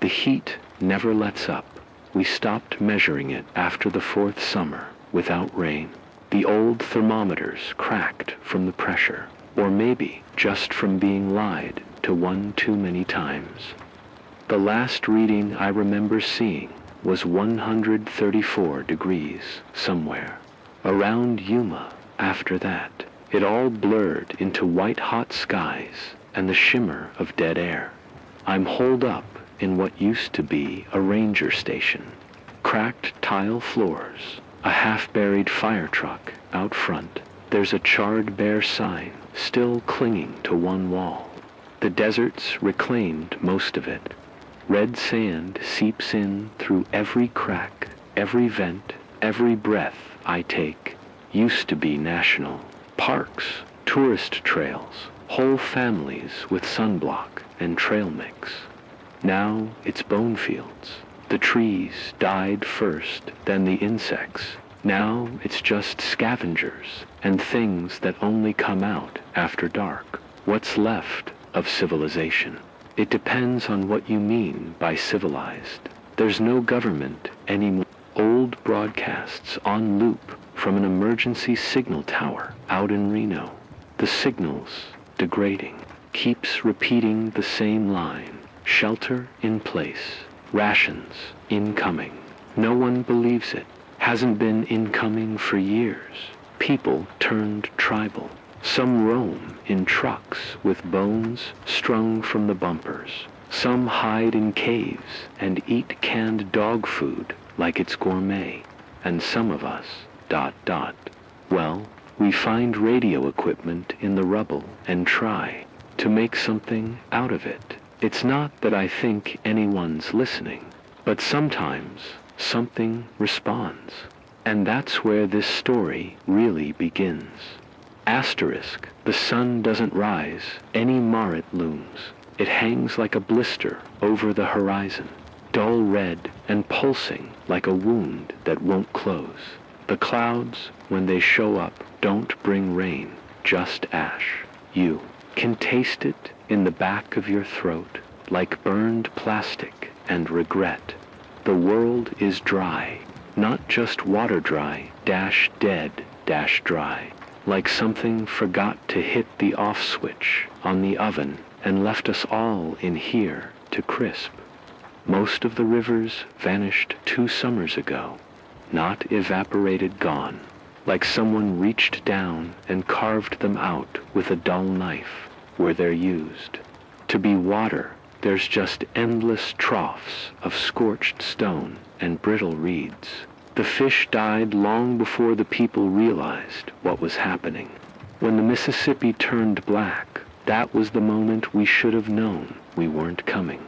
The heat never lets up. We stopped measuring it after the fourth summer without rain. The old thermometers cracked from the pressure, or maybe just from being lied to one too many times. The last reading I remember seeing was 134 degrees somewhere. Around Yuma, after that, it all blurred into white-hot skies and the shimmer of dead air. I'm holed up in what used to be a ranger station. Cracked tile floors, a half-buried fire truck out front. There's a charred bear sign still clinging to one wall. The desert's reclaimed most of it. Red sand seeps in through every crack, every vent, every breath I take. Used to be national. Parks, tourist trails, whole families with sunblock and trail mix. Now it's bone fields. The trees died first, then the insects. Now it's just scavengers and things that only come out after dark. What's left of civilization? It depends on what you mean by civilized. There's no government anymore. Old broadcasts on loop from an emergency signal tower out in Reno. The signal's degrading, keeps repeating the same line. Shelter in place, rations incoming. No one believes it. Hasn't been incoming for years. People turned tribal. Some roam in trucks with bones strung from the bumpers. Some hide in caves and eat canned dog food like it's gourmet. And some of us, ... Well, we find radio equipment in the rubble and try to make something out of it. It's not that I think anyone's listening, but sometimes something responds. And that's where this story really begins. Asterisk, the sun doesn't rise, any maret looms. It hangs like a blister over the horizon, dull red and pulsing like a wound that won't close. The clouds, when they show up, don't bring rain, just ash. You can taste it in the back of your throat, like burned plastic and regret. The world is dry, not just water dry, dead, dry. Like something forgot to hit the off switch on the oven and left us all in here to crisp. Most of the rivers vanished 2 summers ago, not evaporated, gone, like someone reached down and carved them out with a dull knife where they're used. To be water, there's just endless troughs of scorched stone and brittle reeds. The fish died long before the people realized what was happening. When the Mississippi turned black, that was the moment we should have known we weren't coming.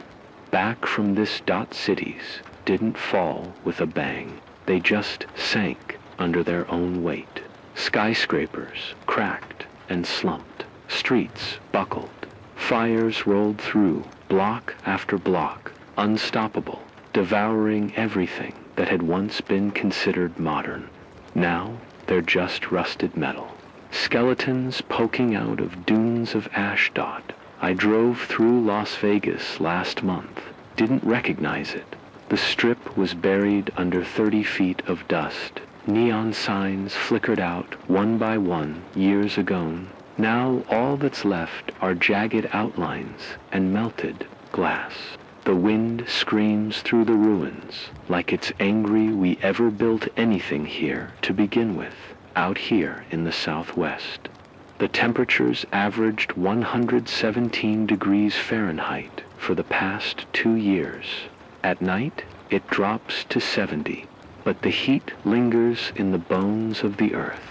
Back from this cities didn't fall with a bang. They just sank under their own weight. Skyscrapers cracked and slumped. Streets buckled. Fires rolled through, block after block, unstoppable, devouring everything that had once been considered modern. Now they're just rusted metal. Skeletons poking out of dunes of ashdod. I drove through Las Vegas last month. Didn't recognize it. The strip was buried under 30 feet of dust. Neon signs flickered out one by one years ago. Now all that's left are jagged outlines and melted glass. The wind screams through the ruins like it's angry we ever built anything here to begin with, out here in the Southwest. The temperatures averaged 117 degrees Fahrenheit for the past 2 years. At night, it drops to 70, but the heat lingers in the bones of the earth.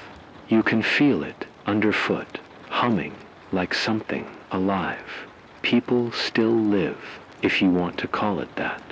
You can feel it underfoot, humming like something alive. People still live, if you want to call it that.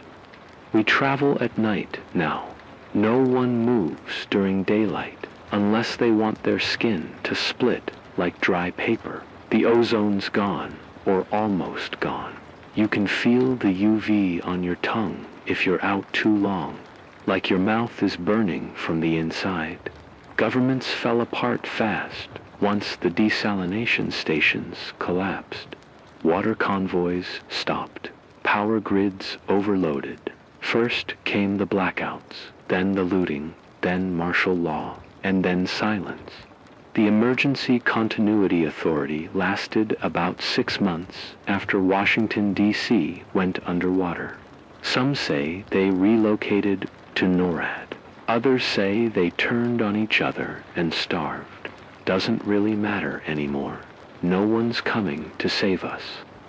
We travel at night now. No one moves during daylight unless they want their skin to split like dry paper. The ozone's gone, or almost gone. You can feel the UV on your tongue if you're out too long, like your mouth is burning from the inside. Governments fell apart fast once the desalination stations collapsed. Water convoys stopped. power grids overloaded. First came the blackouts, then the looting, then martial law, and then silence. The Emergency Continuity Authority lasted about 6 months after Washington, D.C. went underwater. Some say they relocated to NORAD. Others say they turned on each other and starved. Doesn't really matter anymore. No one's coming to save us.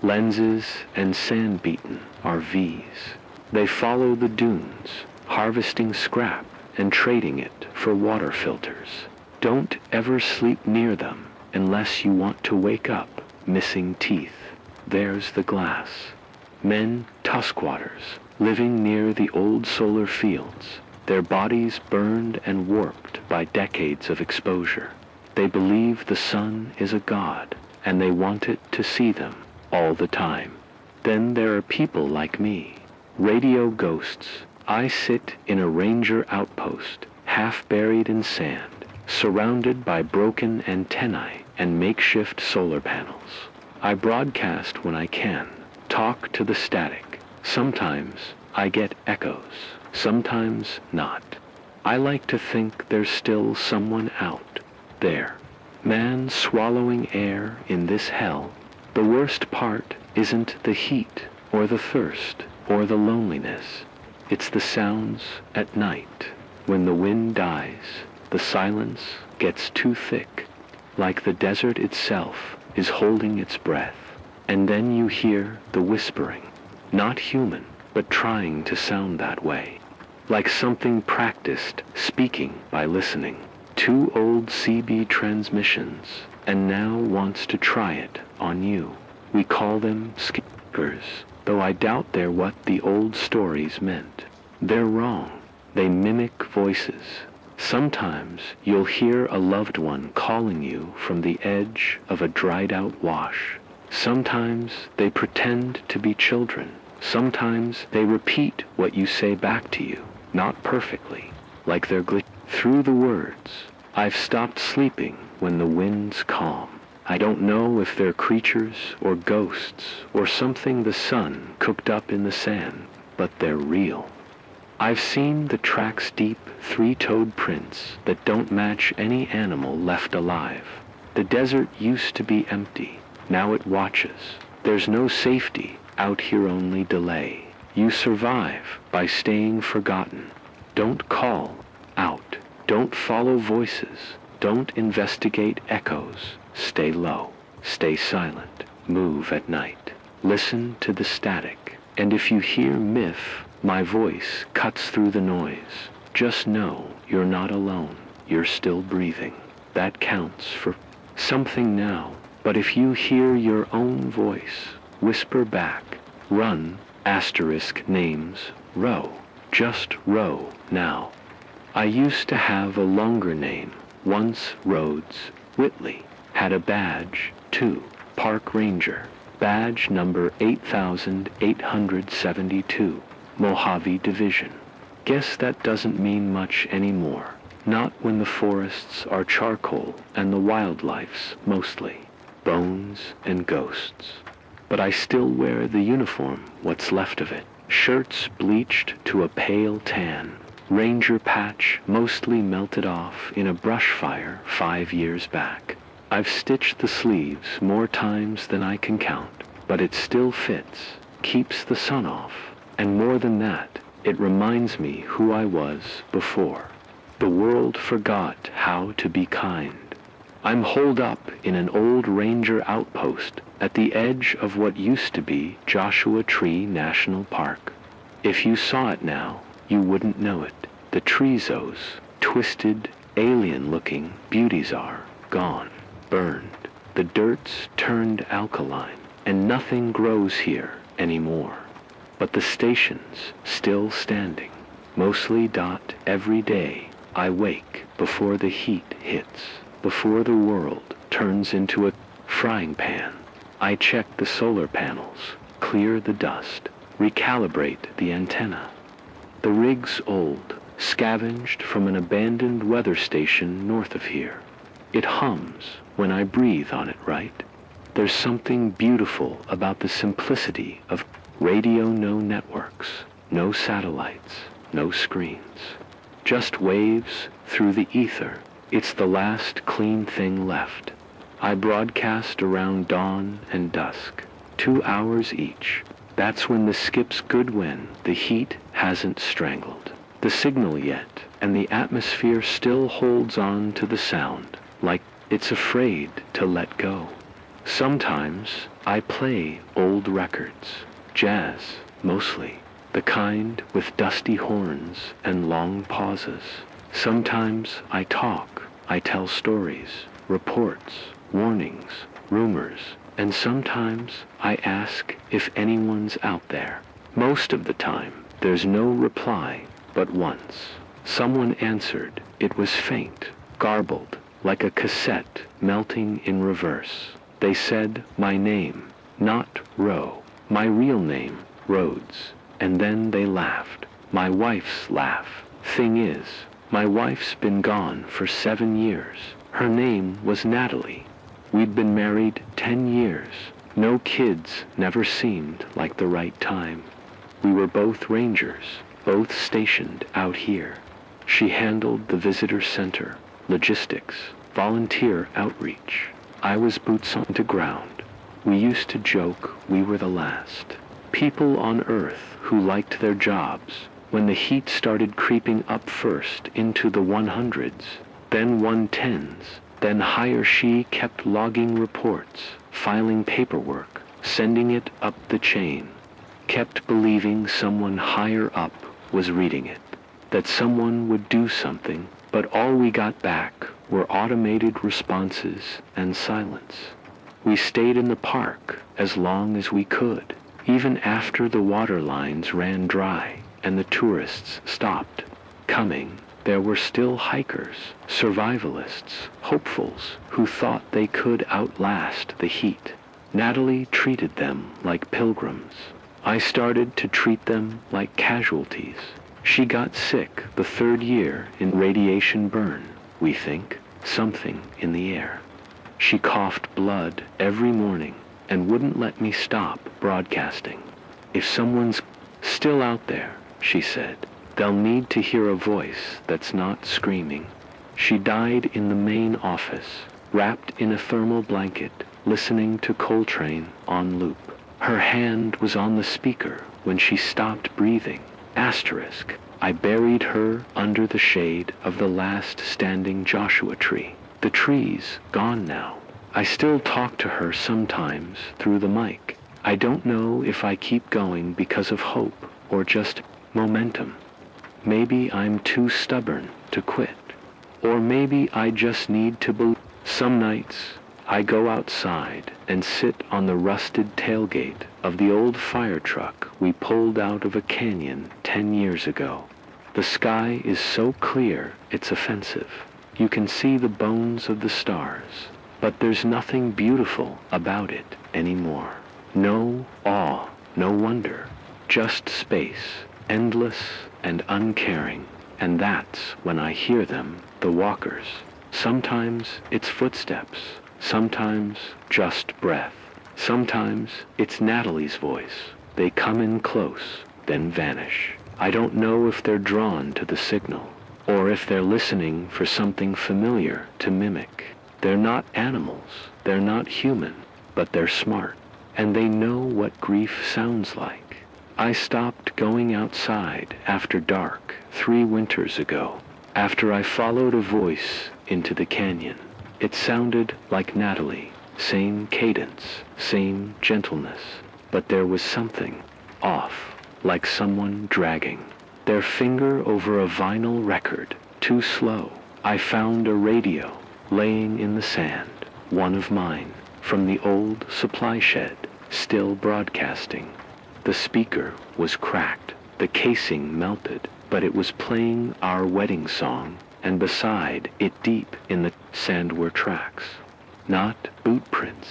Lenses and sand-beaten RVs. They follow the dunes, harvesting scrap and trading it for water filters. Don't ever sleep near them unless you want to wake up missing teeth. There's the glass. Men, tuskwaters, living near the old solar fields, their bodies burned and warped by decades of exposure. They believe the sun is a god, and they want it to see them all the time. Then there are people like me, radio ghosts. I sit in a ranger outpost, half buried in sand, surrounded by broken antennae and makeshift solar panels. I broadcast when I can, talk to the static. Sometimes I get echoes, sometimes not. I like to think there's still someone out there. Man swallowing air in this hell. The worst part isn't the heat or the thirst or the loneliness. It's the sounds at night. When the wind dies, the silence gets too thick, like the desert itself is holding its breath. And then you hear the whispering, not human, but trying to sound that way. Like something practiced speaking by listening. 2 old CB transmissions, and now wants to try it on you. We call them Skinwalkers, though I doubt they're what the old stories meant. They're wrong. They mimic voices. Sometimes you'll hear a loved one calling you from the edge of a dried-out wash. Sometimes they pretend to be children. Sometimes they repeat what you say back to you, not perfectly, like they're glitching through the words. I've stopped sleeping when the wind's calm. I don't know if they're creatures or ghosts or something the sun cooked up in the sand, but they're real. I've seen the tracks deep 3-toed prints that don't match any animal left alive. The desert used to be empty. Now it watches. There's no safety out here, only delay. You survive by staying forgotten. Don't call out. Don't follow voices. Don't investigate echoes. Stay low. Stay silent. Move at night. Listen to the static. And if you hear myth, my voice cuts through the noise. Just know you're not alone. You're still breathing. That counts for something now. But if you hear your own voice, whisper back. Run, names, row. Just row now. I used to have a longer name. Once Rhodes Whitley. Had a badge, too. Park Ranger. Badge number 8872. Mojave Division. Guess that doesn't mean much anymore. Not when the forests are charcoal and the wildlife's mostly bones and ghosts. But I still wear the uniform, what's left of it. Shirts bleached to a pale tan. Ranger patch mostly melted off in a brush fire 5 years back. I've stitched the sleeves more times than I can count, but it still fits, keeps the sun off, and more than that, it reminds me who I was before. The world forgot how to be kind. I'm holed up in an old ranger outpost at the edge of what used to be Joshua Tree National Park. If you saw it now, you wouldn't know it. The trees, those twisted, alien-looking beauties are gone, burned. The dirt's turned alkaline, and nothing grows here anymore. But the station's still standing. Mostly every day I wake before the heat hits, before the world turns into a frying pan. I check the solar panels, clear the dust, recalibrate the antenna. The rig's old, scavenged from an abandoned weather station north of here. It hums when I breathe on it, right? There's something beautiful about the simplicity of Radio no networks, no satellites, no screens. Just waves through the ether. It's the last clean thing left. I broadcast around dawn and dusk, 2 hours each. That's when the skip's good when the heat hasn't strangled the signal yet, and the atmosphere still holds on to the sound, like it's afraid to let go. Sometimes I play old records, jazz mostly, the kind with dusty horns and long pauses. Sometimes I talk, I tell stories, reports, warnings, rumors, and sometimes I ask if anyone's out there. Most of the time, there's no reply, but once. Someone answered. It was faint, garbled, like a cassette melting in reverse. They said my name, not Roe, my real name, Rhodes. And then they laughed. My wife's laugh. Thing is, my wife's been gone for 7 years. Her name was Natalie. We'd been married 10 years. No kids never seemed like the right time. We were both rangers, both stationed out here. She handled the visitor center, logistics, volunteer outreach. I was boots on the ground. We used to joke we were the last people on Earth who liked their jobs. When the heat started creeping up first into the 100s, then 110s, then higher, she kept logging reports, filing paperwork, sending it up the chain. Kept believing someone higher up was reading it, that someone would do something, but all we got back were automated responses and silence. We stayed in the park as long as we could, even after the water lines ran dry and the tourists stopped coming. There were still hikers, survivalists, hopefuls who thought they could outlast the heat. Natalie treated them like pilgrims. I started to treat them like casualties. She got sick the 3rd year in radiation burn, we think, something in the air. She coughed blood every morning and wouldn't let me stop broadcasting. If someone's still out there, she said, they'll need to hear a voice that's not screaming. She died in the main office, wrapped in a thermal blanket, listening to Coltrane on loop. Her hand was on the speaker when she stopped breathing. Asterisk. I buried her under the shade of the last standing Joshua tree. The tree's gone now. I still talk to her sometimes through the mic. I don't know if I keep going because of hope or just momentum. Maybe I'm too stubborn to quit. Or maybe I just need to believe. Some nights, I go outside and sit on the rusted tailgate of the old fire truck we pulled out of a canyon 10 years ago. The sky is so clear it's offensive. You can see the bones of the stars, but there's nothing beautiful about it anymore. No awe, no wonder, just space, endless and uncaring. And that's when I hear them, the walkers. Sometimes it's footsteps, sometimes just breath. Sometimes it's Natalie's voice. They come in close, then vanish. I don't know if they're drawn to the signal, or if they're listening for something familiar to mimic. They're not animals, they're not human, but they're smart, and they know what grief sounds like. I stopped going outside after dark 3 winters ago, after I followed a voice into the canyon. It sounded like Natalie, same cadence, same gentleness, but there was something off, like someone dragging their finger over a vinyl record, too slow. I found a radio laying in the sand, one of mine, from the old supply shed, still broadcasting. The speaker was cracked, the casing melted, but it was playing our wedding song, and beside it, deep in the sand, were tracks. Not boot prints,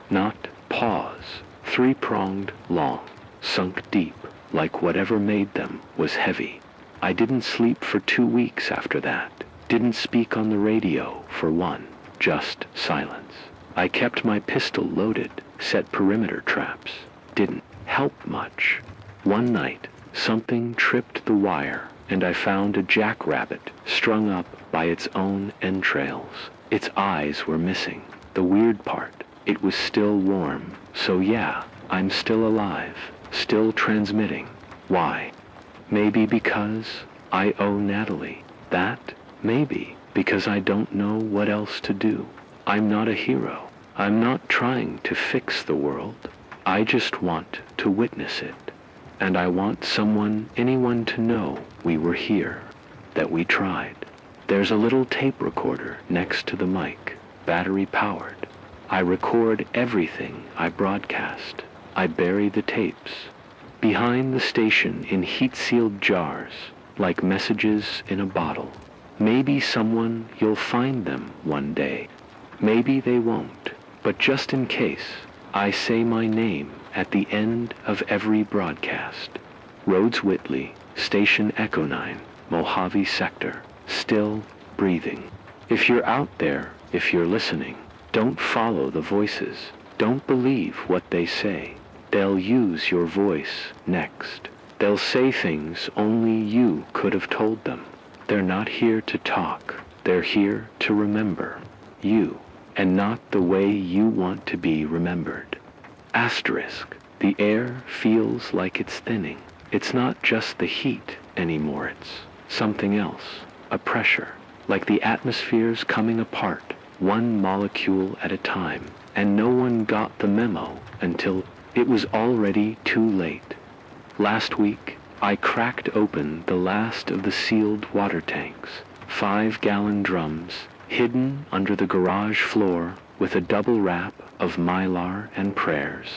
not paws, 3-pronged, long, sunk deep, like whatever made them was heavy. I didn't sleep for 2 weeks after that, didn't speak on the radio for 1, just silence. I kept my pistol loaded, set perimeter traps. didn't help much. One night, something tripped the wire, and I found a jackrabbit strung up by its own entrails. Its eyes were missing. The weird part, it was still warm. So yeah, I'm still alive, still transmitting. Why? Maybe because I owe Natalie that. Maybe because I don't know what else to do. I'm not a hero. I'm not trying to fix the world. I just want to witness it. And I want anyone to know we were here, that we tried. There's a little tape recorder next to the mic, battery powered. I record everything I broadcast. I bury the tapes behind the station in heat-sealed jars, like messages in a bottle. Maybe you'll find them one day. Maybe they won't. But just in case, I say my name at the end of every broadcast. Rhodes Whitley, Station Echo 9, Mojave Sector, still breathing. If you're out there, if you're listening, don't follow the voices. Don't believe what they say. They'll use your voice next. They'll say things only you could have told them. They're not here to talk. They're here to remember you, and not the way you want to be remembered. Asterisk. The air feels like it's thinning. It's not just the heat anymore. It's something else. A pressure. Like the atmosphere's coming apart, one molecule at a time. And no one got the memo until it was already too late. Last week, I cracked open the last of the sealed water tanks, 5-gallon drums, hidden under the garage floor with a double wrap of Mylar and prayers.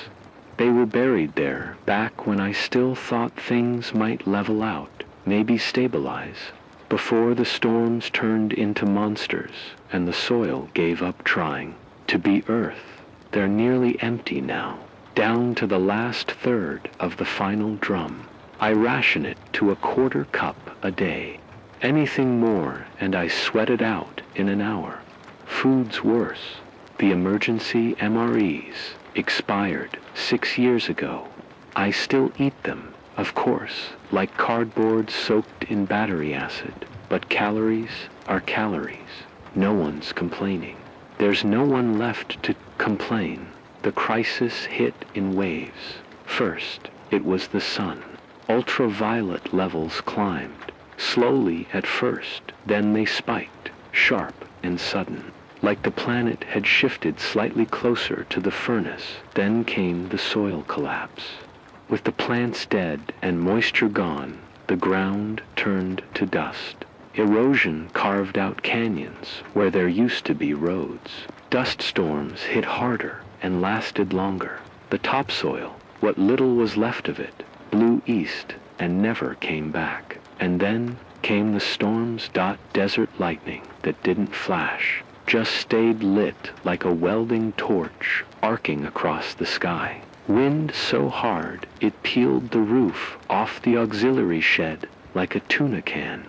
They were buried there back when I still thought things might level out, maybe stabilize, before the storms turned into monsters and the soil gave up trying to be earth. They're nearly empty now, down to the last third of the final drum. I ration it to a 1/4 cup a day. Anything more and I sweat it out in an hour. Food's worse. The emergency MREs expired 6 years ago. I still eat them, of course, like cardboard soaked in battery acid. But calories are calories. No one's complaining. There's no one left to complain. The crisis hit in waves. First, it was the sun. Ultraviolet levels climbed, slowly at first, then they spiked, sharp and sudden. Like the planet had shifted slightly closer to the furnace, then came the soil collapse. With the plants dead and moisture gone, the ground turned to dust. Erosion carved out canyons where there used to be roads. Dust storms hit harder and lasted longer. The topsoil, what little was left of it, blew east and never came back. And then came the storms. Desert lightning that didn't flash, just stayed lit like a welding torch arcing across the sky. Wind so hard it peeled the roof off the auxiliary shed like a tuna can.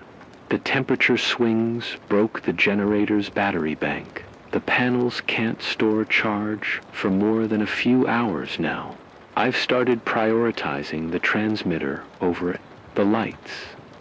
The temperature swings broke the generator's battery bank. The panels can't store charge for more than a few hours now. I've started prioritizing the transmitter over the lights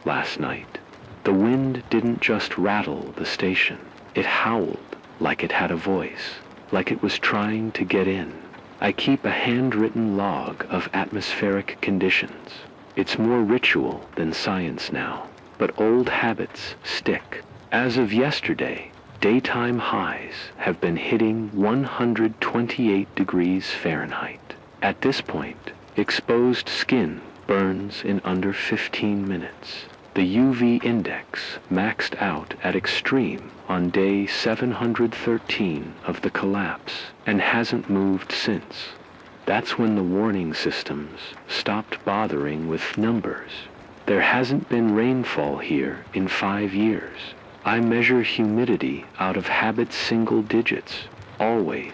last night. The wind didn't just rattle the station. It howled like it had a voice, like it was trying to get in. I keep a handwritten log of atmospheric conditions. It's more ritual than science now, but old habits stick. As of yesterday, daytime highs have been hitting 128 degrees Fahrenheit. At this point, exposed skin burns in under 15 minutes. The UV index maxed out at extreme on day 713 of the collapse and hasn't moved since. That's when the warning systems stopped bothering with numbers. There hasn't been rainfall here in 5 years. I measure humidity out of habit's single digits, always.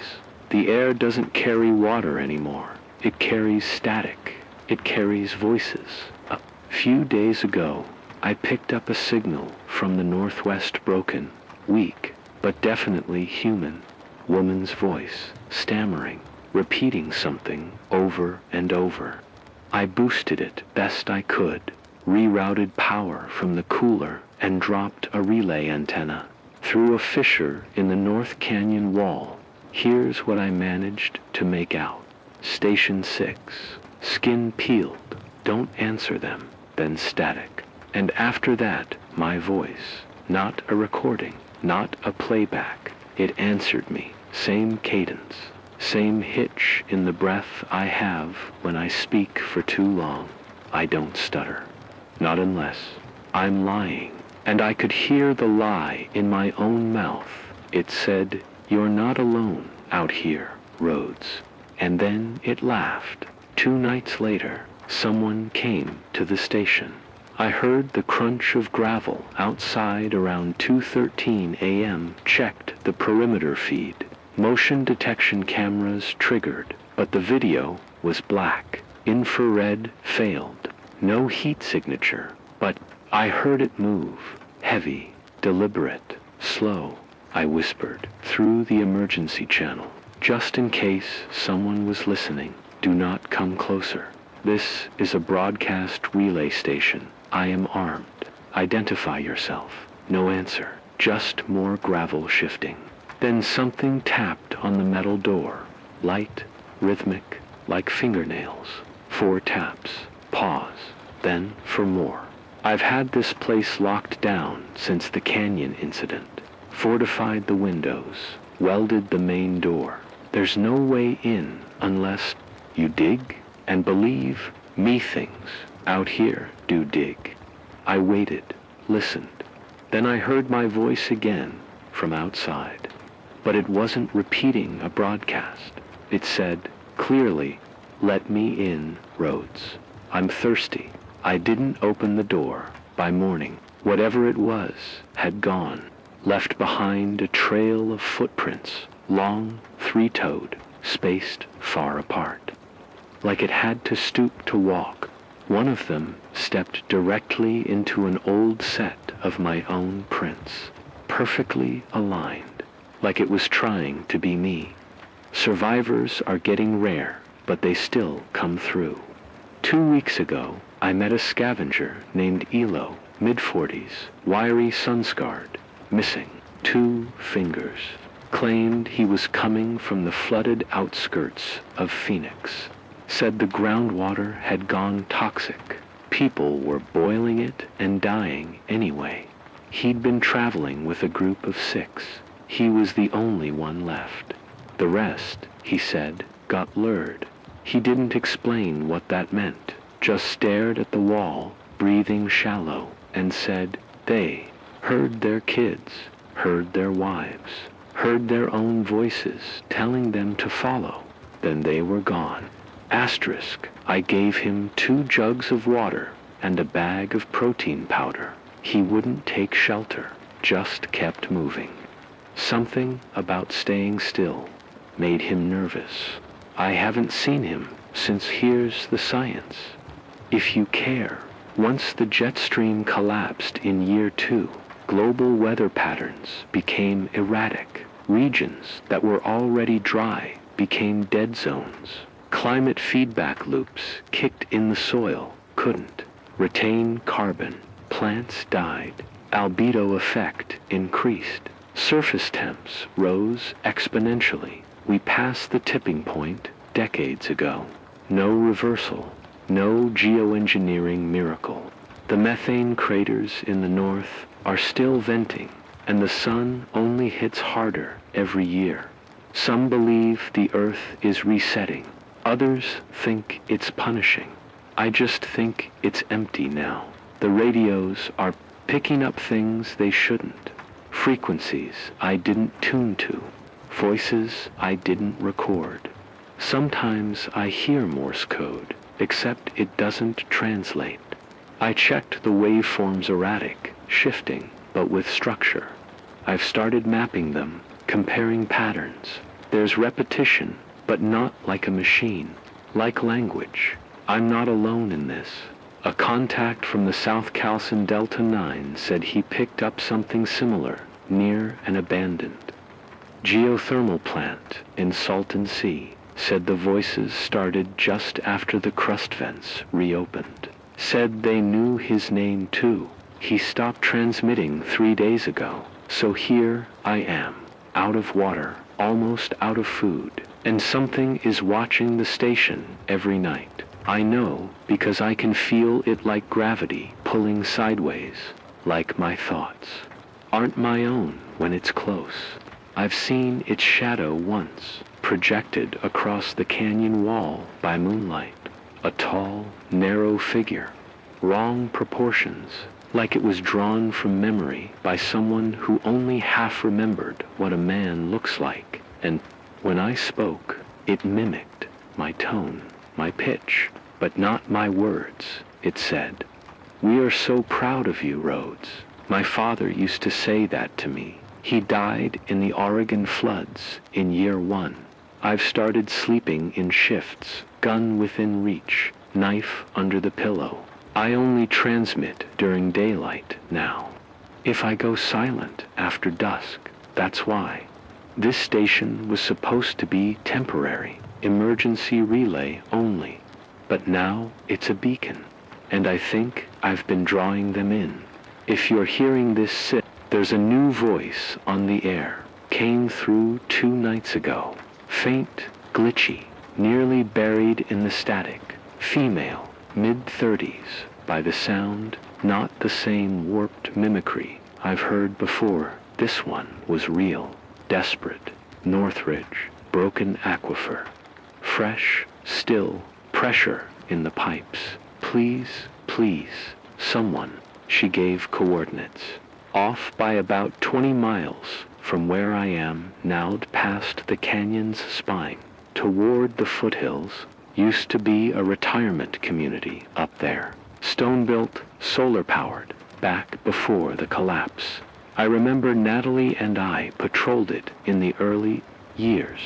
The air doesn't carry water anymore. It carries static. It carries voices. A few days ago, I picked up a signal from the northwest, broken, weak, but definitely human. Woman's voice, stammering. repeating something over and over. I boosted it best I could, rerouted power from the cooler, and dropped a relay antenna through a fissure in the North Canyon wall. Here's what I managed to make out. Station 6. Skin peeled. Don't answer them. Then static. And after that, my voice. Not a recording. Not a playback. It answered me. Same cadence. Same hitch in the breath I have when I speak for too long. I don't stutter. Not unless I'm lying. And I could hear the lie in my own mouth. It said, "You're not alone out here, Rhodes." And then it laughed. 2 nights later, someone came to the station. I heard the crunch of gravel outside around 2:13 a.m., checked the perimeter feed. Motion detection cameras triggered, but the video was black. Infrared failed. No heat signature, but I heard it move. Heavy, deliberate, slow. I whispered through the emergency channel. Just in case someone was listening, do not come closer. This is a broadcast relay station. I am armed. Identify yourself. No answer. Just more gravel shifting. Then something tapped on the metal door. Light, rhythmic, like fingernails. 4 taps. Pause. Then for more. I've had this place locked down since the canyon incident. Fortified the windows. Welded the main door. There's no way in unless you dig and believe me things out here do dig. I waited, listened. Then I heard my voice again from outside. But it wasn't repeating a broadcast. It said, clearly, "Let me in, Rhodes. I'm thirsty." I didn't open the door. By morning, whatever it was had gone, left behind a trail of footprints, long, 3-toed, spaced far apart. Like it had to stoop to walk. One of them stepped directly into an old set of my own prints, perfectly aligned, like it was trying to be me. Survivors are getting rare, but they still come through. 2 weeks ago, I met a scavenger named Elo, mid-40s, wiry sun-scarred, missing 2 fingers. Claimed he was coming from the flooded outskirts of Phoenix. Said the groundwater had gone toxic. People were boiling it and dying anyway. He'd been traveling with a group of 6. He was the only one left. The rest, he said, got lured. He didn't explain what that meant, just stared at the wall, breathing shallow, and said they heard their kids, heard their wives, heard their own voices telling them to follow. Then they were gone. Asterisk, I gave him 2 jugs of water and a bag of protein powder. He wouldn't take shelter, just kept moving. Something about staying still made him nervous. I haven't seen him since here's the science. If you care, once the jet stream collapsed in year 2, global weather patterns became erratic. Regions that were already dry became dead zones. Climate feedback loops kicked in the soil, couldn't retain carbon. Plants died. Albedo effect increased. Surface temps rose exponentially. We passed the tipping point decades ago. No reversal, no geoengineering miracle. The methane craters in the north are still venting, and the sun only hits harder every year. Some believe the earth is resetting. Others think it's punishing. I just think it's empty now. The radios are picking up things they shouldn't. Frequencies I didn't tune to. Voices I didn't record. Sometimes I hear Morse code, except it doesn't translate. I checked the waveforms erratic, shifting, but with structure. I've started mapping them, comparing patterns. There's repetition, but not like a machine, like language. I'm not alone in this. A contact from the South Calson Delta 9 said he picked up something similar near an abandoned geothermal plant in Salton Sea. said the voices started just after the crust vents reopened. Said they knew his name too. He stopped transmitting 3 days ago. So here I am, out of water, almost out of food, and something is watching the station every night. I know because I can feel it like gravity pulling sideways, like my thoughts aren't my own when it's close. I've seen its shadow once, projected across the canyon wall by moonlight. A tall, narrow figure, wrong proportions, like it was drawn from memory by someone who only half remembered what a man looks like. And when I spoke, it mimicked my tone, my pitch, but not my words. It said, "We are so proud of you, Rhodes. My father used to say that to me. He died in the Oregon floods in year 1. I've started sleeping in shifts, gun within reach, knife under the pillow. I only transmit during daylight now. If I go silent after dusk, that's why. This station was supposed to be temporary, emergency relay only. But now it's a beacon, and I think I've been drawing them in. If you're hearing this there's a new voice on the air. Came through 2 nights ago. Faint, glitchy, nearly buried in the static. Female, mid-30s, by the sound, not the same warped mimicry I've heard before. This one was real, desperate. Northridge, broken aquifer. Fresh, still, pressure in the pipes. Please, please, someone. She gave coordinates. Off by about 20 miles from where I am, now past the canyon's spine, toward the foothills, used to be a retirement community up there. Stone-built, solar-powered, back before the collapse. I remember Natalie and I patrolled it in the early years.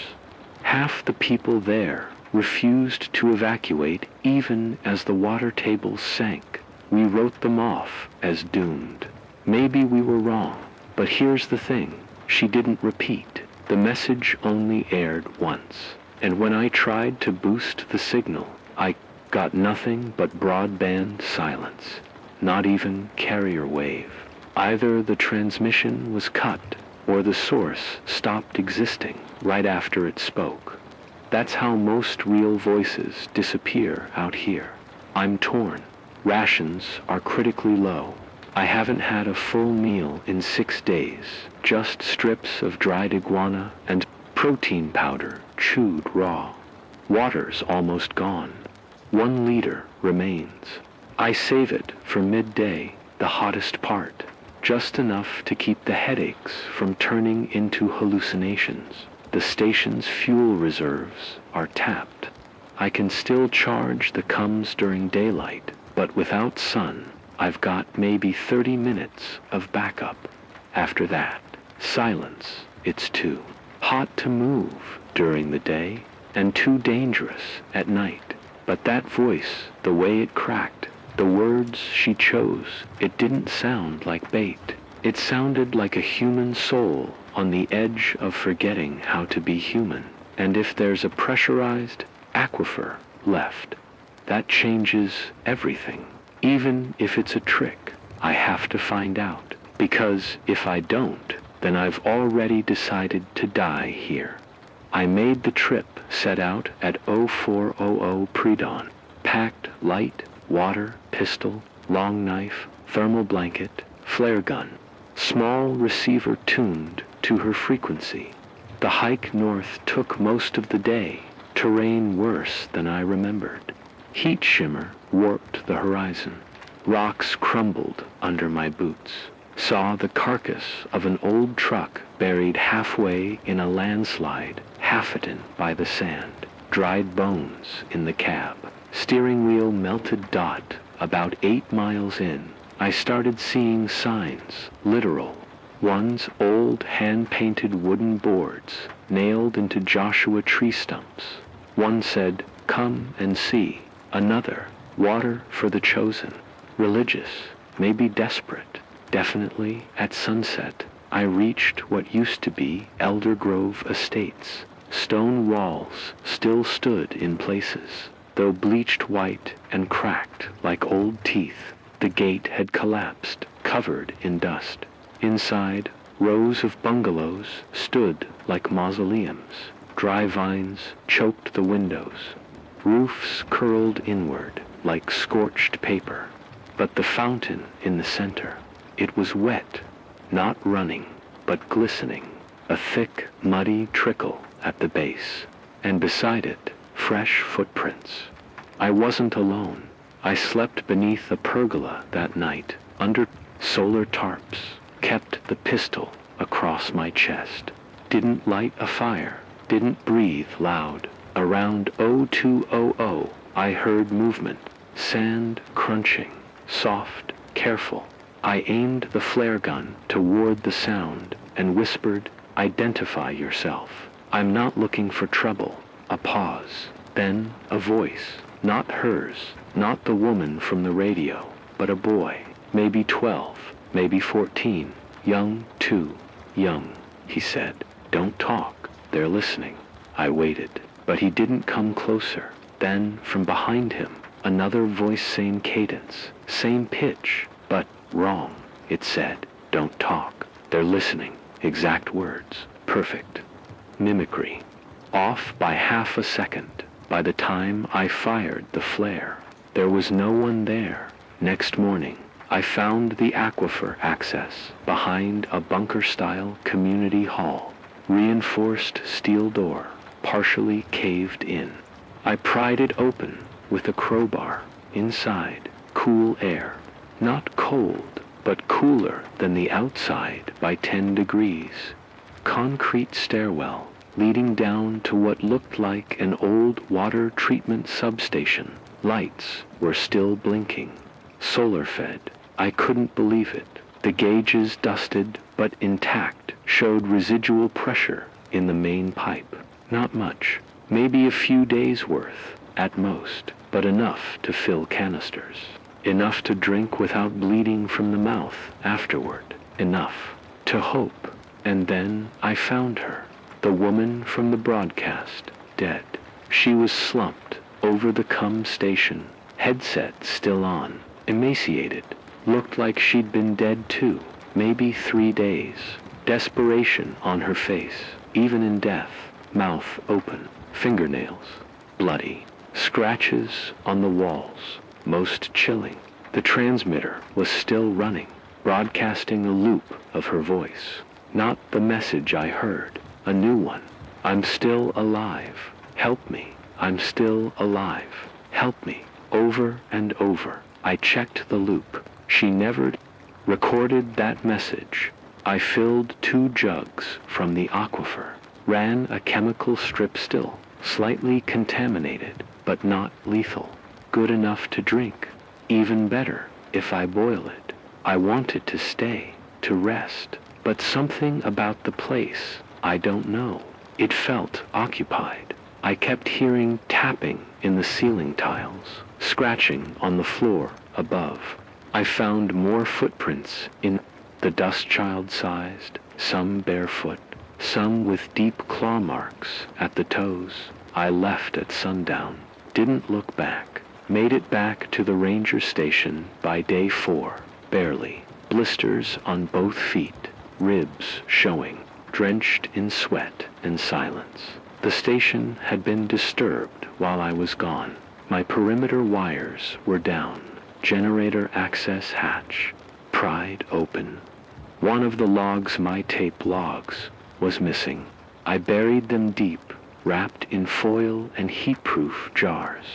Half the people there refused to evacuate even as the water tables sank. We wrote them off as doomed. Maybe we were wrong, but here's the thing. She didn't repeat. The message only aired once. And when I tried to boost the signal, I got nothing but broadband silence. Not even carrier wave. Either the transmission was cut, or the source stopped existing right after it spoke. That's how most real voices disappear out here. I'm torn. Rations are critically low. I haven't had a full meal in 6 days, just strips of dried iguana and protein powder chewed raw. Water's almost gone. 1 liter remains. I save it for midday, the hottest part, just enough to keep the headaches from turning into hallucinations. The station's fuel reserves are tapped. I can still charge the comes during daylight, but without sun, I've got maybe 30 minutes of backup. After that, silence. It's too hot to move during the day and too dangerous at night. But that voice, the way it cracked, the words she chose, it didn't sound like bait. It sounded like a human soul on the edge of forgetting how to be human. And if there's a pressurized aquifer left, that changes everything. Even if it's a trick, I have to find out. Because if I don't, then I've already decided to die here. I made the trip, set out at 0400 pre-dawn. Packed light, water, pistol, long knife, thermal blanket, flare gun. Small receiver tuned to her frequency. The hike north took most of the day. Terrain worse than I remembered. Heat shimmer warped the horizon. Rocks crumbled under my boots. Saw the carcass of an old truck buried halfway in a landslide, half-eaten by the sand. Dried bones in the cab. Steering wheel melted dot. About 8 miles in, I started seeing signs, literal. One's old hand-painted wooden boards, nailed into Joshua tree stumps. One said, "Come and see." Another, "Water for the chosen." Religious, maybe desperate. Definitely at sunset, I reached what used to be Elder Grove Estates. Stone walls still stood in places, though bleached white and cracked like old teeth. The gate had collapsed, covered in dust. Inside, rows of bungalows stood like mausoleums. Dry vines choked the windows. Roofs curled inward like scorched paper. But the fountain in the center, it was wet, not running, but glistening, a thick, muddy trickle at the base, and beside it, fresh footprints. I wasn't alone. I slept beneath a pergola that night, under solar tarps, kept the pistol across my chest, didn't light a fire, didn't breathe loud. Around 0200, I heard movement, sand crunching, soft, careful. I aimed the flare gun toward the sound and whispered, "Identify yourself. I'm not looking for trouble." A pause, then a voice, not hers, not the woman from the radio, but a boy, maybe 12, maybe 14, young too young. He said, "Don't talk, they're listening." I waited, but he didn't come closer. Then, from behind him, another voice, same cadence, same pitch, but wrong. It said, "Don't talk, they're listening." Exact words, perfect. Mimicry. Off by half a second. By the time I fired the flare, there was no one there. Next morning, I found the aquifer access behind a bunker-style community hall. Reinforced steel door, partially caved in. I pried it open with a crowbar. Inside, cool air. Not cold, but cooler than the outside by 10 degrees. Concrete stairwell leading down to what looked like an old water treatment substation. Lights were still blinking. Solar-fed. I couldn't believe it. The gauges, dusted but intact, showed residual pressure in the main pipe. Not much, maybe a few days' worth, at most, but enough to fill canisters. Enough to drink without bleeding from the mouth afterward. Enough to hope. And then I found her, the woman from the broadcast, dead. She was slumped over the station, headset still on, emaciated. Looked like she'd been dead too, maybe 3 days. Desperation on her face, even in death. Mouth open, fingernails bloody, scratches on the walls, most chilling. The transmitter was still running, broadcasting a loop of her voice. Not the message I heard, a new one. "I'm still alive. Help me. I'm still alive. Help me." Over and over, I checked the loop. She never recorded that message. I filled 2 jugs from the aquifer, ran a chemical strip still, slightly contaminated, but not lethal. Good enough to drink. Even better if I boil it. I wanted to stay, to rest, but something about the place, I don't know. It felt occupied. I kept hearing tapping in the ceiling tiles, scratching on the floor above. I found more footprints in the dust child-sized, some barefoot, some with deep claw marks at the toes. I left at sundown, didn't look back, made it back to the ranger station by day 4, barely. Blisters on both feet, ribs showing, drenched in sweat and silence. The station had been disturbed while I was gone. My perimeter wires were down, generator access hatch pried open. One of the logs, my tape logs, was missing. I buried them deep, wrapped in foil and heat-proof jars.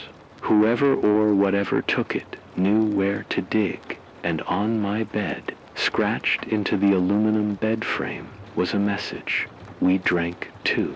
Whoever or whatever took it knew where to dig, and on my bed, scratched into the aluminum bed frame, was a message. We drank too.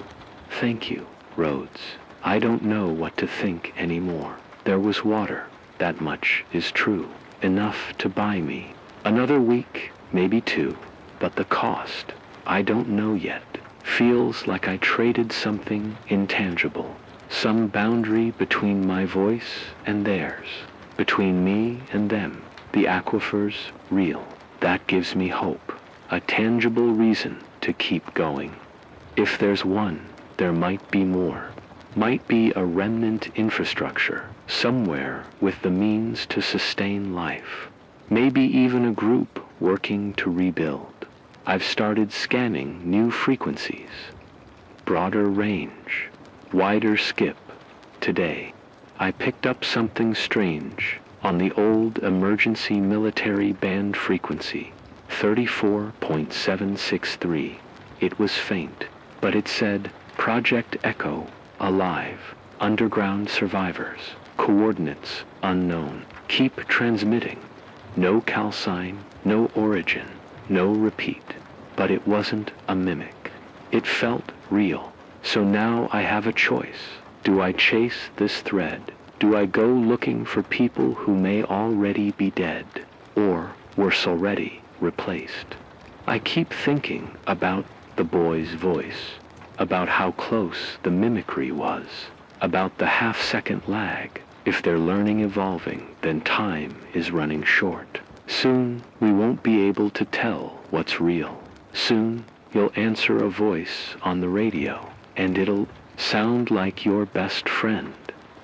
Thank you, Rhodes. I don't know what to think anymore. There was water. That much is true. Enough to buy me another week, maybe 2. But the cost, I don't know yet. Feels like I traded something intangible. Some boundary between my voice and theirs. Between me and them. The aquifer's real. That gives me hope. A tangible reason to keep going. If there's one, there might be more. Might be a remnant infrastructure somewhere with the means to sustain life. Maybe even a group working to rebuild. I've started scanning new frequencies. Broader range, wider skip. Today, I picked up something strange on the old emergency military band frequency, 34.763. It was faint, but it said, Project Echo, alive, underground survivors, coordinates unknown. Keep transmitting. No call sign, no origin, no repeat. But it wasn't a mimic. It felt real. So now I have a choice. Do I chase this thread? Do I go looking for people who may already be dead, or worse already, replaced? I keep thinking about the boy's voice, about how close the mimicry was, about the half-second lag. If they're learning evolving, then time is running short. Soon we won't be able to tell what's real. Soon you'll answer a voice on the radio, and it'll sound like your best friend,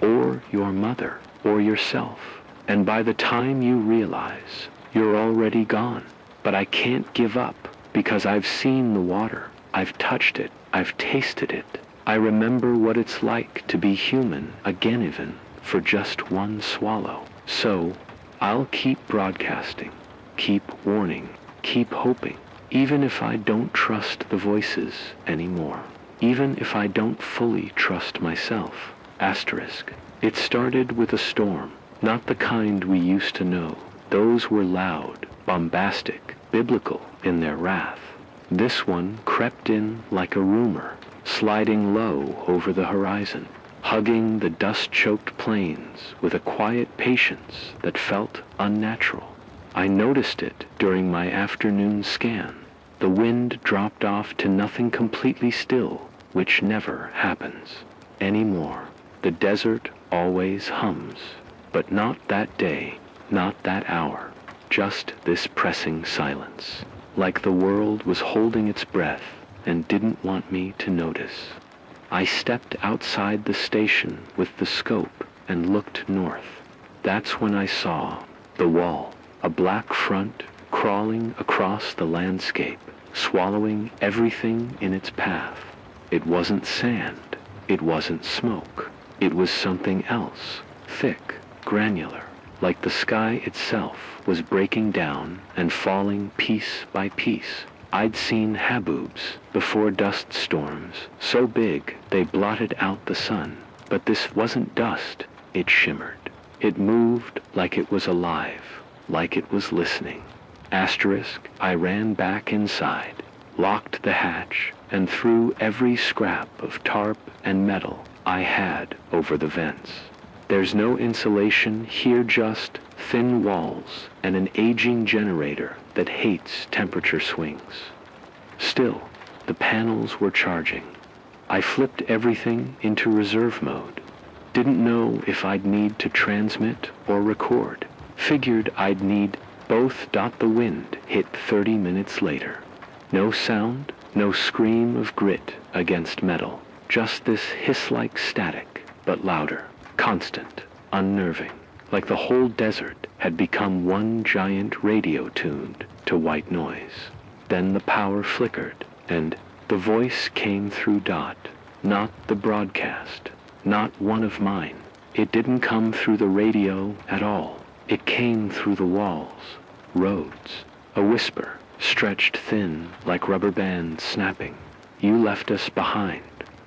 or your mother, or yourself. And by the time you realize, you're already gone. But I can't give up, because I've seen the water. I've touched it. I've tasted it. I remember what it's like to be human again, even for just one swallow. So I'll keep broadcasting, keep warning, keep hoping, even if I don't trust the voices anymore, even if I don't fully trust myself. Asterisk. It started with a storm, not the kind we used to know. Those were loud, bombastic, biblical in their wrath. This one crept in like a rumor, sliding low over the horizon, hugging the dust-choked plains with a quiet patience that felt unnatural. I noticed it during my afternoon scan. The wind dropped off to nothing, completely still, which never happens anymore. The desert always hums, but not that day, not that hour, just this pressing silence, like the world was holding its breath and didn't want me to notice. I stepped outside the station with the scope and looked north. That's when I saw the wall, a black front crawling across the landscape, swallowing everything in its path. It wasn't sand, it wasn't smoke. It was something else, thick, granular, like the sky itself was breaking down and falling piece by piece. I'd seen haboobs before, dust storms, so big they blotted out the sun. But this wasn't dust. It shimmered. It moved like it was alive, like it was listening. Asterisk. I ran back inside, locked the hatch, and threw every scrap of tarp and metal I had over the vents. There's no insulation here, just thin walls and an aging generator that hates temperature swings. Still, the panels were charging. I flipped everything into reserve mode. Didn't know if I'd need to transmit or record. Figured I'd need both. The wind hit 30 minutes later. No sound, no scream of grit against metal. Just this hiss-like static, but louder, constant, unnerving, like the whole desert had become one giant radio tuned to white noise. Then the power flickered, and the voice came through. Not the broadcast, not one of mine. It didn't come through the radio at all. It came through the walls, roads, a whisper, stretched thin like rubber bands snapping. You left us behind.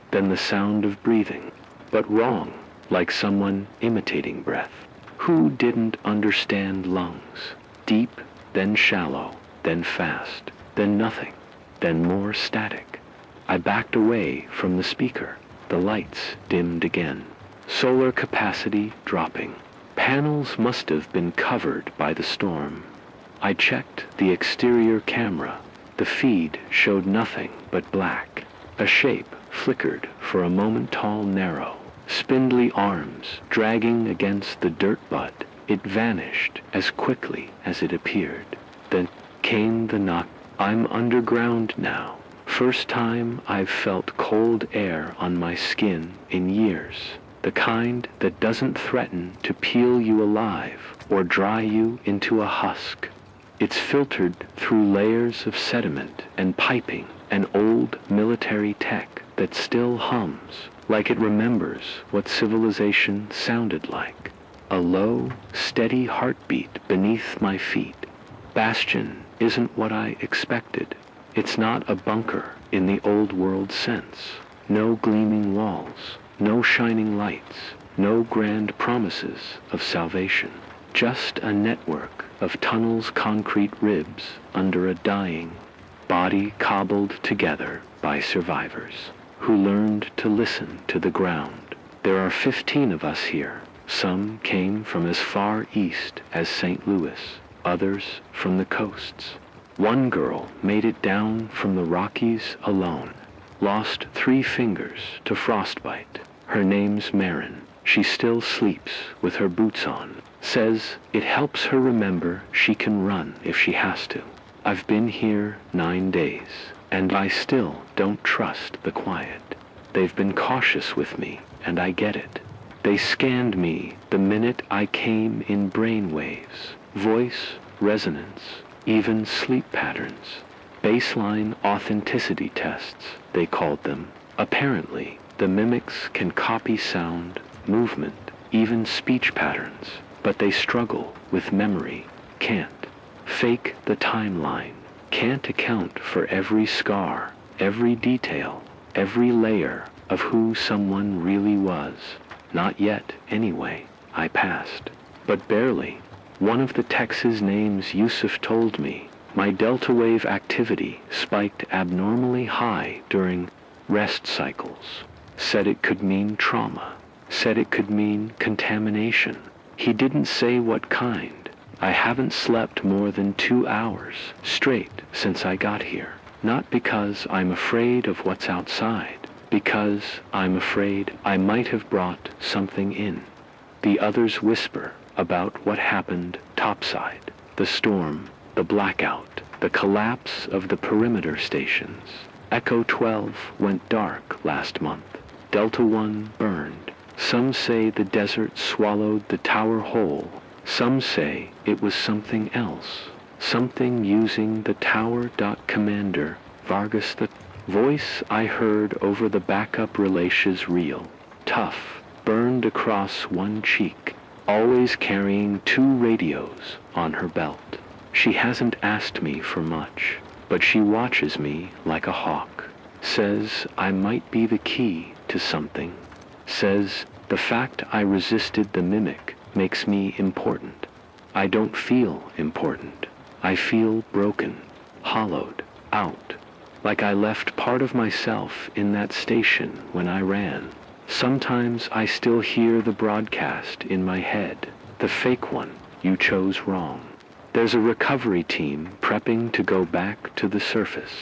Then the sound of breathing, but wrong, like someone imitating breath. Who didn't understand lungs? Deep, then shallow, then fast, then nothing, then more static. I backed away from the speaker. The lights dimmed again. Solar capacity dropping. Panels must have been covered by the storm. I checked the exterior camera. The feed showed nothing but black. A shape flickered for a moment, tall, narrow, spindly arms dragging against the dirt butt. It vanished as quickly as it appeared. Then came the knock. I'm underground now, first time I've felt cold air on my skin in years. The kind that doesn't threaten to peel you alive or dry you into a husk. It's filtered through layers of sediment and piping and old military tech that still hums like it remembers what civilization sounded like. A low, steady heartbeat beneath my feet. Bastion isn't what I expected. It's not a bunker in the old world sense. No gleaming walls, no shining lights, no grand promises of salvation. Just a network of tunnels' concrete ribs under a dying body cobbled together by survivors who learned to listen to the ground. There are 15 of us here. Some came from as far east as St. Louis, others from the coasts. One girl made it down from the Rockies alone, lost 3 fingers to frostbite. Her name's Marin. She still sleeps with her boots on. Says it helps her remember she can run if she has to. I've been here 9 days, and I still don't trust the quiet. They've been cautious with me, and I get it. They scanned me the minute I came in brain waves, voice, resonance, even sleep patterns. Baseline authenticity tests, they called them. Apparently, the mimics can copy sound, movement, even speech patterns, but they struggle with memory, can't fake the timeline, can't account for every scar, every detail, every layer of who someone really was. Not yet, anyway. I passed. But barely. One of the techs' names Yusuf told me. My delta wave activity spiked abnormally high during rest cycles. Said it could mean trauma. Said it could mean contamination. He didn't say what kind. I haven't slept more than 2 hours straight since I got here. Not because I'm afraid of what's outside, because I'm afraid I might have brought something in. The others whisper about what happened topside, the storm, the blackout, the collapse of the perimeter stations. Echo 12 went dark last month. Delta 1 burned. Some say the desert swallowed the tower whole. Some say it was something else. Something using the tower. Commander Vargas. The voice I heard over the backup relays reel. Tough, burned across one cheek, always carrying 2 radios on her belt. She hasn't asked me for much, but she watches me like a hawk. Says I might be the key to something. Says the fact I resisted the mimic makes me important. I don't feel important. I feel broken, hollowed out, like I left part of myself in that station when I ran. Sometimes I still hear the broadcast in my head, the fake one you chose wrong. There's a recovery team prepping to go back to the surface,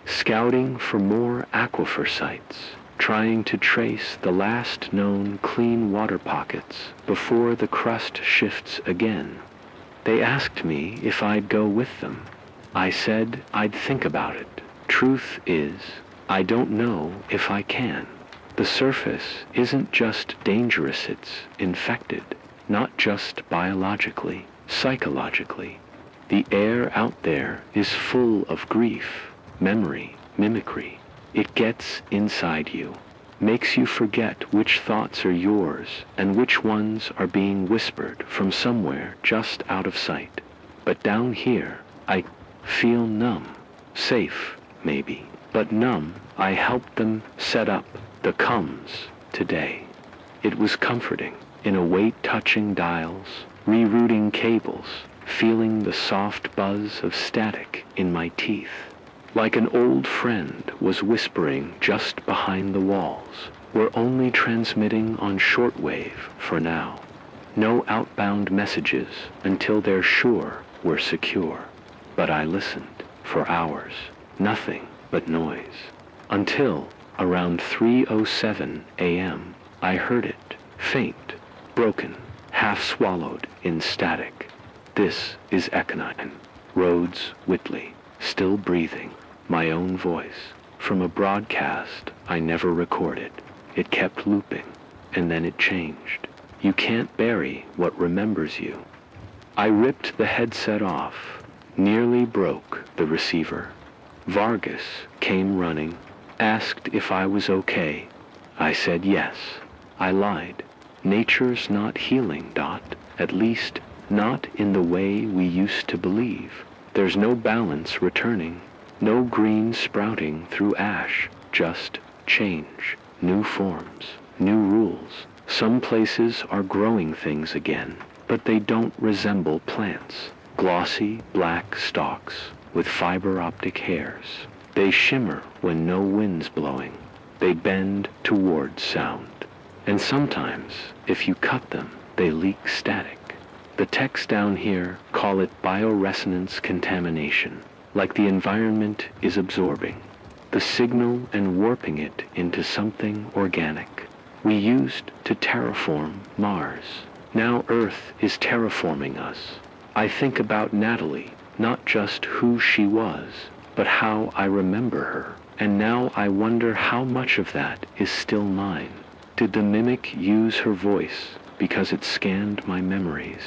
scouting for more aquifer sites, trying to trace the last known clean water pockets before the crust shifts again. They asked me if I'd go with them. I said I'd think about it. Truth is, I don't know if I can. The surface isn't just dangerous, it's infected, not just biologically, psychologically. The air out there is full of grief, memory, mimicry. It gets inside you, makes you forget which thoughts are yours and which ones are being whispered from somewhere just out of sight. But down here, I feel numb, safe, maybe, but numb. I helped them set up the comes today. It was comforting, in a weight-touching dials, rerouting cables, feeling the soft buzz of static in my teeth. Like an old friend was whispering just behind the walls. We're only transmitting on shortwave for now. No outbound messages until they're sure we're secure. But I listened for hours. Nothing but noise. Until around 3:07 a.m. I heard it, faint, broken, half swallowed in static. This is Econine. Rhodes Whitley, still breathing. My own voice, from a broadcast I never recorded. It kept looping, and then it changed. You can't bury what remembers you. I ripped the headset off, nearly broke the receiver. Vargas came running, asked if I was okay. I said yes. I lied. Nature's not healing, Dot. At least, not in the way we used to believe. There's no balance returning, no green sprouting through ash, just change, new forms, new rules. Some places are growing things again, but they don't resemble plants. Glossy black stalks with fiber optic hairs. They shimmer when no wind's blowing. They bend toward sound. And sometimes, if you cut them, they leak static. The techs down here call it bioresonance contamination, like the environment is absorbing the signal and warping it into something organic. We used to terraform Mars. Now Earth is terraforming us. I think about Natalie, not just who she was, but how I remember her. And now I wonder how much of that is still mine. Did the mimic use her voice because it scanned my memories?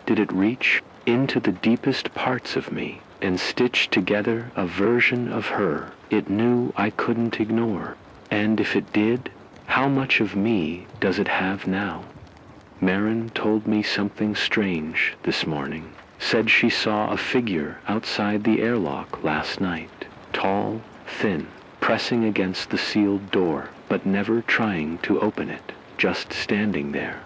Did it reach into the deepest parts of me and stitch together a version of her it knew I couldn't ignore? And if it did, how much of me does it have now? Marin told me something strange this morning. Said she saw a figure outside the airlock last night. Tall, thin, pressing against the sealed door, but never trying to open it, just standing there,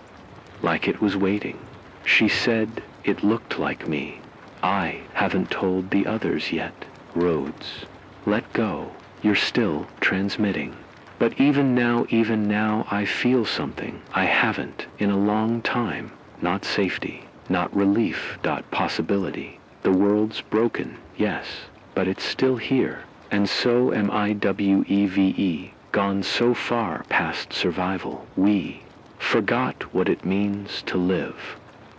like it was waiting. She said it looked like me. I haven't told the others yet. Rhodes, let go. You're still transmitting. But even now, I feel something I haven't in a long time. Not safety, not relief. Possibility. The world's broken, yes, but it's still here. And so am I. WEVE, gone so far past survival. We forgot what it means to live.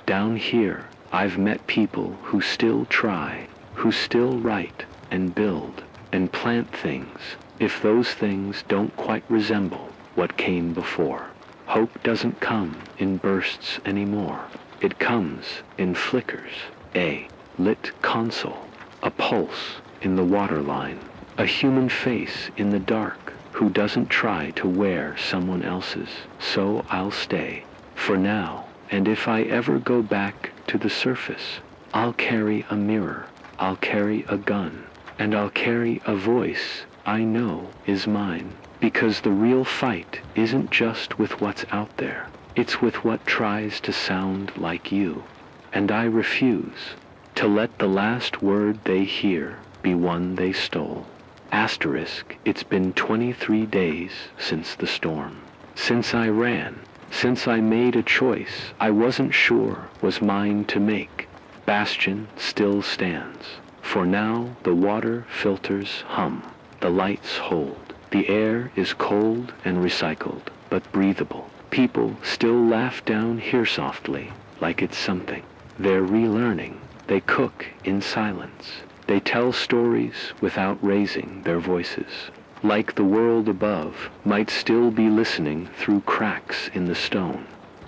Down here, I've met people who still try, who still write and build and plant things, if those things don't quite resemble what came before. Hope doesn't come in bursts anymore. It comes in flickers. A lit console, a pulse in the waterline, a human face in the dark who doesn't try to wear someone else's. So I'll stay for now, and if I ever go back to the surface, I'll carry a mirror, I'll carry a gun, and I'll carry a voice I know is mine, because the real fight isn't just with what's out there, it's with what tries to sound like you. And I refuse to let the last word they hear be one they stole. Asterisk, it's been 23 days since the storm, since I ran, since I made a choice I wasn't sure was mine to make. Bastion still stands. For now, the water filters hum. The lights hold. The air is cold and recycled, but breathable. People still laugh down here softly, like it's something. They're relearning. They cook in silence. They tell stories without raising their voices. Like the world above might still be listening through cracks in the stone.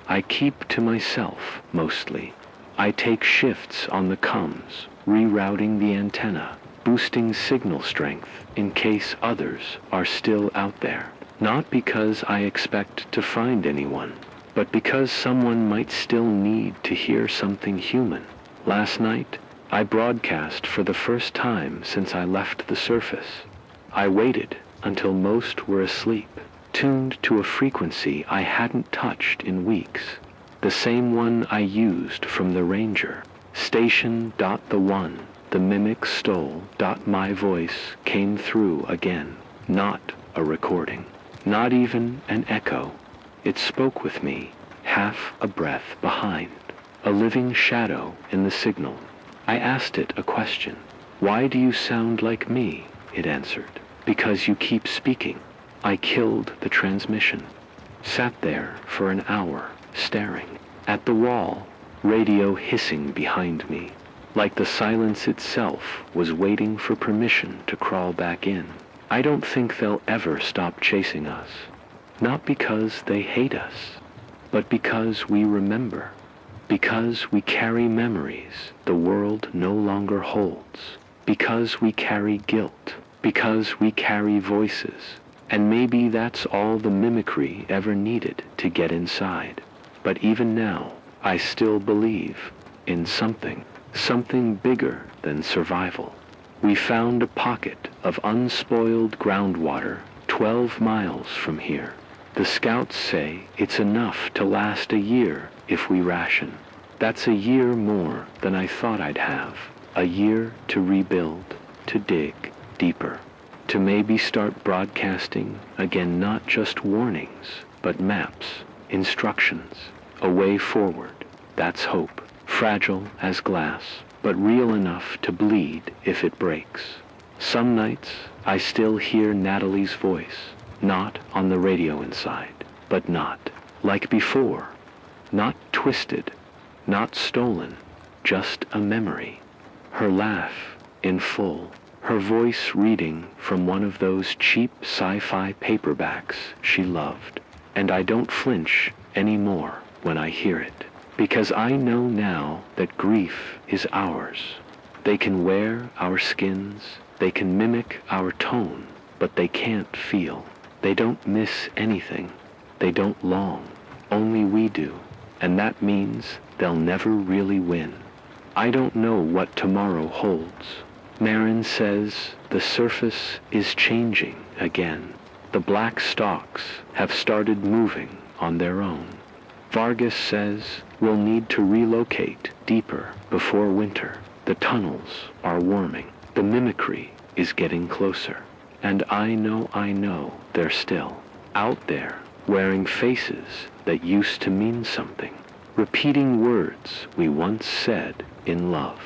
I keep to myself, mostly. I take shifts on the comms, rerouting the antenna, boosting signal strength in case others are still out there. Not because I expect to find anyone, but because someone might still need to hear something human. Last night, I broadcast for the first time since I left the surface. I waited until most were asleep, tuned to a frequency I hadn't touched in weeks, the same one I used from the Ranger. Station.the1, the mimic stole. My voice came through again, not a recording, not even an echo. It spoke with me, half a breath behind, a living shadow in the signal. I asked it a question. Why do you sound like me? It answered. Because you keep speaking. I killed the transmission. Sat there for an hour, staring at the wall, radio hissing behind me, like the silence itself was waiting for permission to crawl back in. I don't think they'll ever stop chasing us. Not because they hate us, but because we remember. Because we carry memories the world no longer holds. Because we carry guilt. Because we carry voices. And maybe that's all the mimicry ever needed to get inside. But even now, I still believe in something bigger than survival. We found a pocket of unspoiled groundwater 12 miles from here. The scouts say it's enough to last a year if we ration. That's a year more than I thought I'd have. A year to rebuild, to dig deeper, to maybe start broadcasting again, not just warnings, but maps, instructions, a way forward. That's hope, fragile as glass, but real enough to bleed if it breaks. Some nights I still hear Natalie's voice, not on the radio inside, but not like before, not twisted, not stolen, just a memory. Her laugh in full, her voice reading from one of those cheap sci-fi paperbacks she loved. And I don't flinch anymore when I hear it, because I know now that grief is ours. They can wear our skins, they can mimic our tone, but they can't feel. They don't miss anything. They don't long. Only we do. And that means they'll never really win. I don't know what tomorrow holds. Marin says the surface is changing again. The black stalks have started moving on their own. Vargas says we'll need to relocate deeper before winter. The tunnels are warming. The mimicry is getting closer. And I know they're still out there, wearing faces that used to mean something, repeating words we once said in love,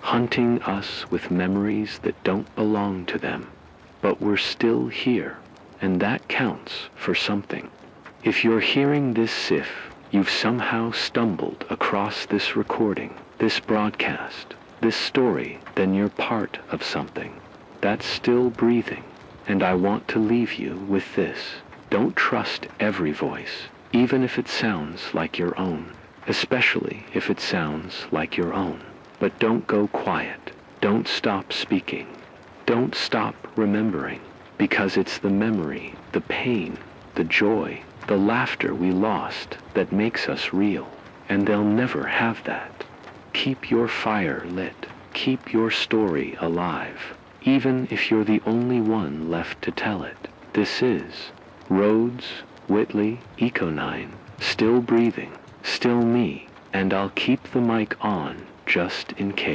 hunting us with memories that don't belong to them. But we're still here, and that counts for something. If you're hearing this SIF, you've somehow stumbled across this recording, this broadcast, this story, then you're part of something that's still breathing. And I want to leave you with this. Don't trust every voice, even if it sounds like your own, especially if it sounds like your own. But don't go quiet. Don't stop speaking. Don't stop remembering, because it's the memory, the pain, the joy, the laughter we lost that makes us real. And they'll never have that. Keep your fire lit. Keep your story alive, even if you're the only one left to tell it. This is Rhodes, Whitley, Eco9, still breathing, still me, and I'll keep the mic on just in case.